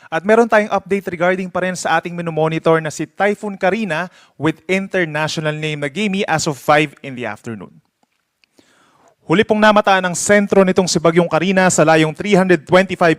At meron tayong update regarding pa rin sa ating minomonitor na si Typhoon Karina with international name na Gimi as of 5 in the afternoon. Huli pong namataan ang sentro nitong si Bagyong Karina sa layong 325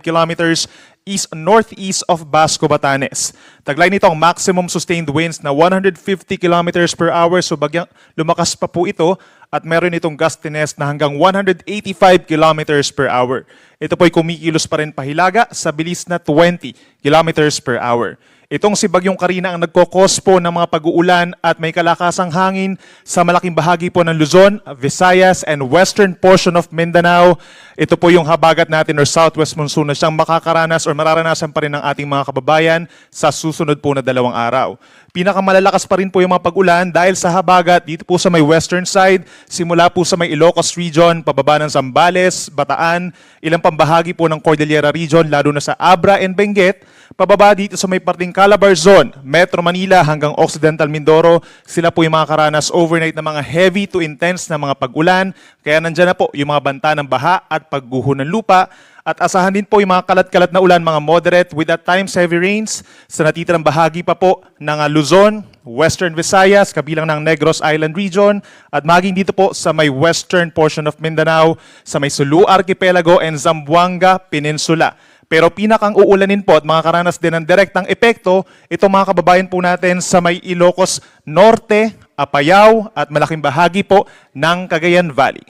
kilometers east-northeast of Basco, Batanes. Taglay nito ang maximum sustained winds na 150 kilometers per hour, so bagyang lumakas pa po ito at meron itong gustiness na hanggang 185 kilometers per hour. Ito po'y kumikilos pa rin pahilaga sa bilis na 20 kilometers per hour. Itong si Bagyong Karina ang nagkokos po ng mga pag-uulan at may kalakasang hangin sa malaking bahagi po ng Luzon, Visayas, and western portion of Mindanao. Ito po yung habagat natin or southwest monsoon na siyang makakaranas or mararanasan pa rin ng ating mga kababayan sa susunod po na 2 araw. Pinakamalalakas pa rin po yung mga pag-ulan dahil sa habagat dito po sa may western side, simula po sa may Ilocos region, pababa ng Zambales, Bataan, ilang pambahagi po ng Cordillera region, lalo na sa Abra and Benguet, pababa dito sa may parting Calabar Zone, Metro Manila hanggang Occidental Mindoro, sila po yung mga karanas overnight na mga heavy to intense na mga pag-ulan, kaya nandyan na po yung mga banta ng baha at pagguho ng lupa. At asahan din po yung mga kalat-kalat na ulan, mga moderate with at times heavy rains sa natitirang bahagi pa po ng Luzon, Western Visayas, kabilang ng Negros Island region, at maging dito po sa may western portion of Mindanao, sa may Sulu Archipelago and Zamboanga Peninsula. Pero pinakang uulanin po at mga karanas din ng direktang epekto, itong mga kababayan po natin sa may Ilocos Norte, Apayao at malaking bahagi po ng Cagayan Valley.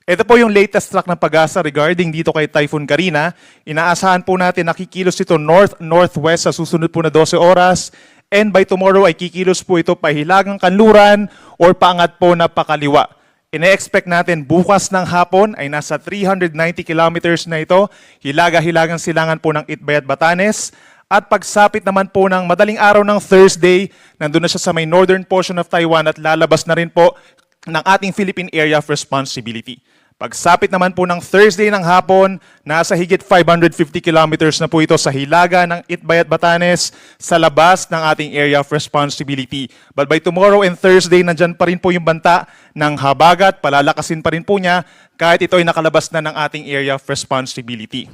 Ito po yung latest track ng Pag-asa regarding dito kay Typhoon Karina. Inaasahan po natin na kikilos ito north-northwest sa susunod po na 12 oras. And by tomorrow ay kikilos po ito pahilagang kanluran or paangat po na pakaliwa. Ine-expect natin bukas ng hapon ay nasa 390 kilometers na ito. Hilaga-hilagang silangan po ng Itbay at Batanes. At pagsapit naman po ng madaling araw ng Thursday, nandun na siya sa may northern portion of Taiwan at lalabas na rin po ng ating Philippine Area of Responsibility. Pagsapit naman po ng Thursday ng hapon, nasa higit 550 kilometers na po ito sa hilaga ng Itbay at Batanes sa labas ng ating Area of Responsibility. But by tomorrow and Thursday, nandyan pa rin po yung banta ng habagat, palalakasin pa rin po niya kahit ito ay nakalabas na ng ating Area of Responsibility.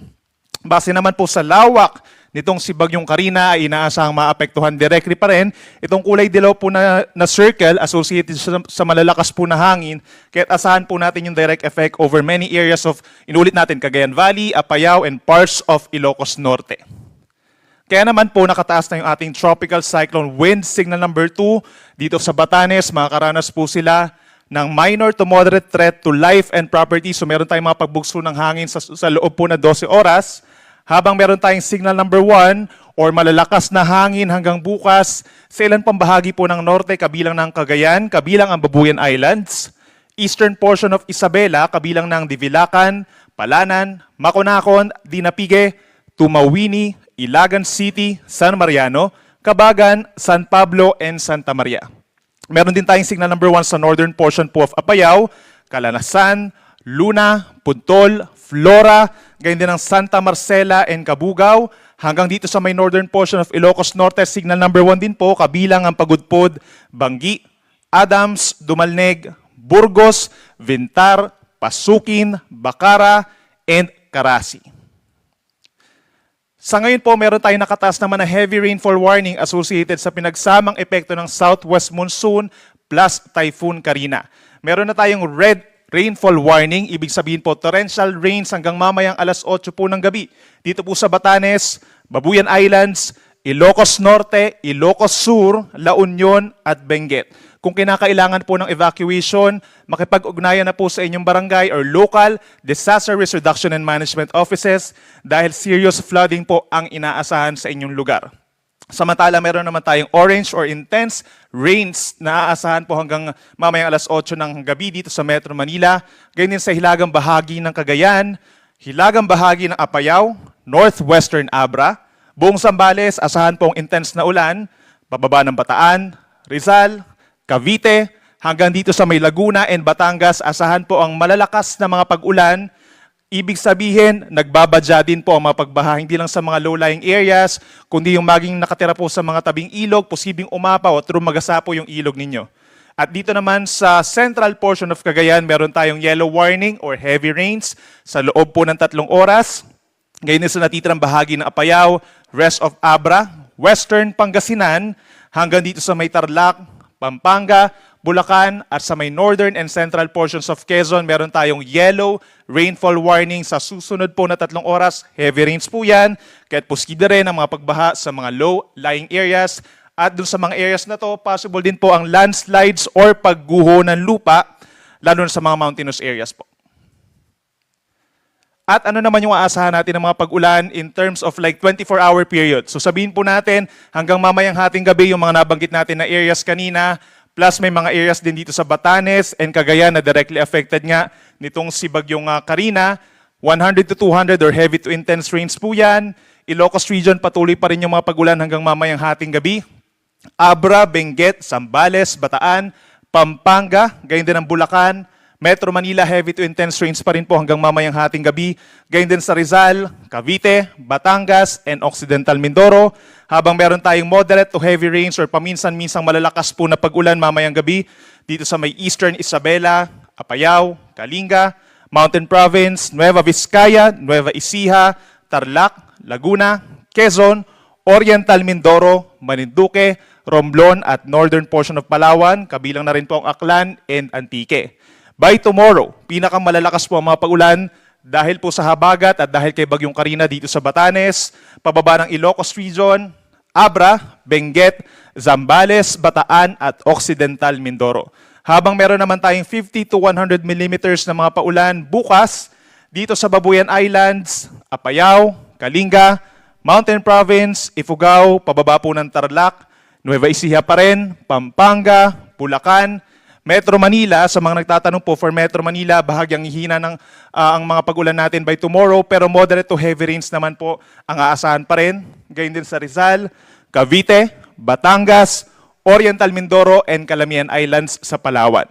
Base naman po sa lawak nitong si Bagyong Karina ay inaasahang maapektuhan directly pa rin. Itong kulay dilaw po na circle associated sa malalakas po na hangin, kaya asahan po natin yung direct effect over many areas of, inulit natin, Cagayan Valley, Apayao, and parts of Ilocos Norte. Kaya naman po nakataas na yung ating tropical cyclone wind signal number 2 dito sa Batanes. Makakaranas po sila ng minor to moderate threat to life and property. So meron tayong mga pagbugso ng hangin sa loob po na 12 oras. Habang meron tayong signal number 1 or malalakas na hangin hanggang bukas sa ilan pang bahagi po ng norte, kabilang ng Cagayan, kabilang ang Babuyan Islands, eastern portion of Isabela, kabilang ng Divilacan, Palanan, Maconacon, Dinapigue, Tumawini, Ilagan City, San Mariano, Cabagan, San Pablo, and Santa Maria. Meron din tayong signal number 1 sa northern portion po of Apayao, Calanasan, Luna, Puntol, Flora, gayon din ng Santa Marcela and Cabugao, hanggang dito sa may northern portion of Ilocos Norte, signal number 1 din po, kabilang ang Pagudpod, Banggi, Adams, Dumalneg, Burgos, Vintar, Pasukin, Bacara, and Carasi. Sa ngayon po, meron tayong nakataas naman na heavy rainfall warning associated sa pinagsamang epekto ng southwest monsoon plus Typhoon Karina. Meron na tayong red rainfall warning, ibig sabihin po torrential rains hanggang mamayang alas 8 po ng gabi. Dito po sa Batanes, Babuyan Islands, Ilocos Norte, Ilocos Sur, La Union at Benguet. Kung kinakailangan po ng evacuation, makipag-ugnayan na po sa inyong barangay or local disaster risk reduction and management offices dahil serious flooding po ang inaasahan sa inyong lugar. Samantala, meron naman tayong orange or intense rains na aasahan po hanggang mamayang alas 8 ng gabi dito sa Metro Manila. Ganyan sa hilagang bahagi ng Cagayan, hilagang bahagi ng Apayao, northwestern Abra, buong Zambales, asahan pong intense na ulan, bababa ng Bataan, Rizal, Cavite, hanggang dito sa may Laguna and Batangas, asahan po ang malalakas na mga pag-ulan. Ibig sabihin, nagbabadya din po ang mga pagbaha, hindi lang sa mga low-lying areas, kundi yung maging nakatira po sa mga tabing ilog, posibleng umapaw at rumagasa po yung ilog ninyo. At dito naman sa central portion of Cagayan, meron tayong yellow warning or heavy rains sa loob po ng 3 oras. Ngayon sa natitirang bahagi ng Apayao, rest of Abra, Western Pangasinan, hanggang dito sa may Tarlac, Pampanga, Bulacan, at sa may northern and central portions of Quezon, meron tayong yellow rainfall warning sa susunod po na 3 oras. Heavy rains po yan, kaya't posible rin ang mga pagbaha sa mga low-lying areas. At dun sa mga areas na to, possible din po ang landslides or pagguho ng lupa, lalo na sa mga mountainous areas po. At ano naman yung aasahan natin ng mga pag-ulan in terms of like 24-hour period. So sabihin po natin hanggang mamayang hating gabi yung mga nabanggit natin na areas kanina, plus may mga areas din dito sa Batanes and Cagayan na directly affected nga nitong si Bagyong Karina. 100 to 200 or heavy to intense rains po yan. Ilocos region patuloy pa rin yung mga pag-ulan hanggang mamayang hating gabi. Abra, Benguet, Zambales, Bataan, Pampanga, gayon din ang Bulacan, Metro Manila, heavy to intense rains pa rin po hanggang mamayang hating gabi. Gayon din sa Rizal, Cavite, Batangas, and Occidental Mindoro. Habang meron tayong moderate to heavy rains or paminsan-minsang malalakas po na pag-ulan mamayang gabi dito sa may Eastern Isabela, Apayao, Kalinga, Mountain Province, Nueva Vizcaya, Nueva Ecija, Tarlac, Laguna, Quezon, Oriental Mindoro, Marinduque, Romblon at northern portion of Palawan, kabilang na rin po ang Aklan and Antique. By tomorrow, pinakamalalakas po ang mga pag-ulan dahil po sa habagat at dahil kay Bagyong Karina dito sa Batanes, pababa ng Ilocos Region, Abra, Benguet, Zambales, Bataan at Occidental Mindoro. Habang meron naman tayong 50 to 100 millimeters na mga paulan bukas dito sa Babuyan Islands, Apayao, Kalinga, Mountain Province, Ifugao, pababa po ng Tarlac, Nueva Ecija pa rin, Pampanga, Bulacan, Metro Manila. Sa mga nagtatanong po for Metro Manila, bahagyang hihina ng ang mga pag-ulan natin by tomorrow, pero moderate to heavy rains naman po ang aasahan pa rin. Gayun din sa Rizal, Cavite, Batangas, Oriental Mindoro, and Calamian Islands sa Palawan.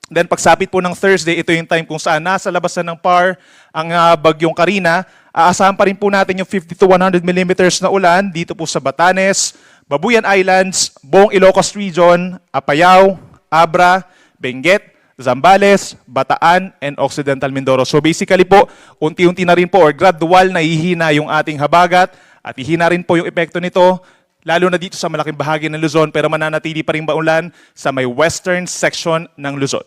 Then pagsapit po ng Thursday, ito yung time kung saan nasa labas na ng PAR ang Bagyong Karina. Aasahan pa rin po natin yung 50 to 100 millimeters na ulan dito po sa Batanes, Babuyan Islands, buong Ilocos Region, Apayao, Abra, Benguet, Zambales, Bataan, and Occidental Mindoro. So basically po, unti-unti na rin po or gradual na hihina yung ating habagat at hihina rin po yung epekto nito, lalo na dito sa malaking bahagi ng Luzon, pero mananatili pa rin maulan sa may western section ng Luzon.